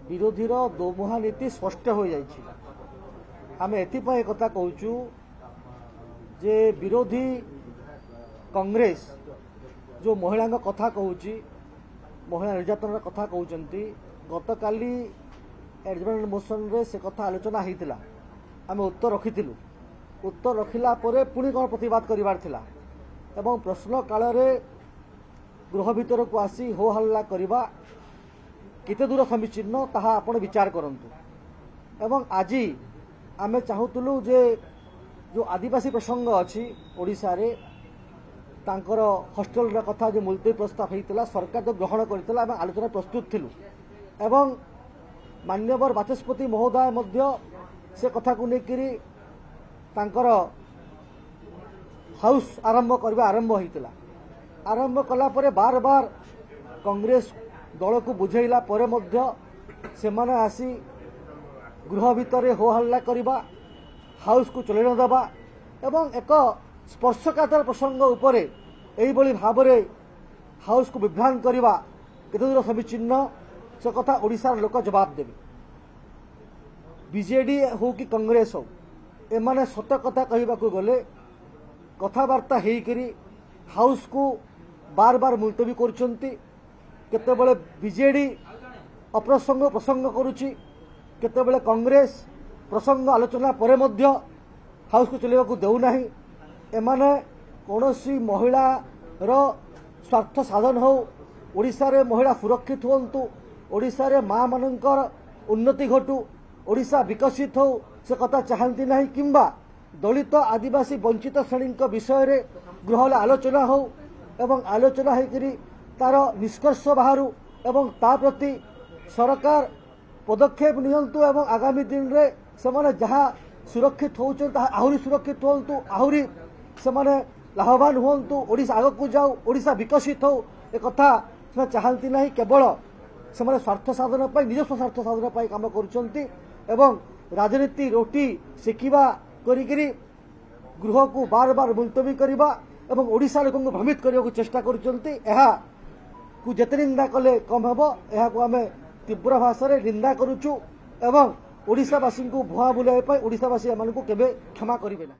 विरोधी दोमुहा नीति स्पष्ट हो जाइए। आम एपाई कथा कहूँ जे विरोधी कांग्रेस जो महिला कथा कहूँ महिला निर्यातन कथा कहते गत काली एडजमेंट मोशन रे से कथा आलोचना होता आम उत्तर रखिलु। उत्तर रखिला पुणी कौन प्रतिवाद करिवार थिला एवं प्रश्न काल रे गृह भीतर को आसी हो हल्ला करवा केते दूर समीचीन ताहा आपण विचार करंतु। एवं आज आमे चाहूतलु जे जो आदिवासी प्रसंग अच्छी ओडिशा रे तांकर हॉस्टेल रा कथा जो मुलतवी प्रस्ताव होता सरकार जो ग्रहण करथिला आमे आलोचना प्रस्तुत थिलु एवं मान्यवर बाचस्पति महोदय मध्य से कथा को लेकरी तांकर हाउस आरंभ करबा आरंभ होता आरंभ कला परे बार बार कांग्रेस दल को बुझेला परे मध्य से माने आसी गृह भितर हो हल्ला करबा हाउस को चलै न देबा एवं एक स्पर्शकातर प्रसंग उपरे एई बळी भाबरे हाउस को विभ्रांत करबा केते दूर समीचीन से कथा ओडिसा लोक जवाब देबे। बीजेडी हो कि कांग्रेस हो एमाने सत कथा कहबा को गले कथावार्ता हेकरी हाउस को बार बार मुलतवी करछंती केतेबेले बीजेडी अप्रसंग प्रसंग करुची केतेबेले कांग्रेस प्रसंग आलोचना परे मध्य हाउस को चलेबा को देउ नाही। एमाने कोनोसी महिला रो स्वार्थ साधन हो ओडिसा रे महिला सुरक्षित होंतु ओडिसा रे मां मानकर उन्नति घटू ओडिशा विकसित हो से कथा चाहती नहीं किंबा दलित आदिवासी वंचित श्रेणी विषय रे गृह आलोचना हो एवं आलोचना होकरी तार निष्कर्ष बाहर एवं ता प्रति सरकार पदक्षेप नियंतु एवं आगामी दिन रे से जहाँ सुरक्षित होउछन ता आहुरी सुरक्षित होंतु आहुरी से लाभवान होंतु ओडिशा आग को जाऊ ओडिशा विकसित हो ए कथा से चाहती नहीं केवल से स्वार्थ साधन पाई निजस्व स्वार्थ साधन पाई काम करुछंती एवं राजनीति रोटी सेकिबा करिकरी गृह को बार बार मुलतवी करबा एवं ओडिशा लोक को भ्रमित करने को चेष्टा करुछंती एहा को जेते निंदा कले कम हेबो एहा को आमे तीव्र भाषा रे निंदा करूछु एवं ओडिशावासी को भुआ बुलाइ पाई ओडिशावासी एमानकु केबे क्षमा करिबे ना।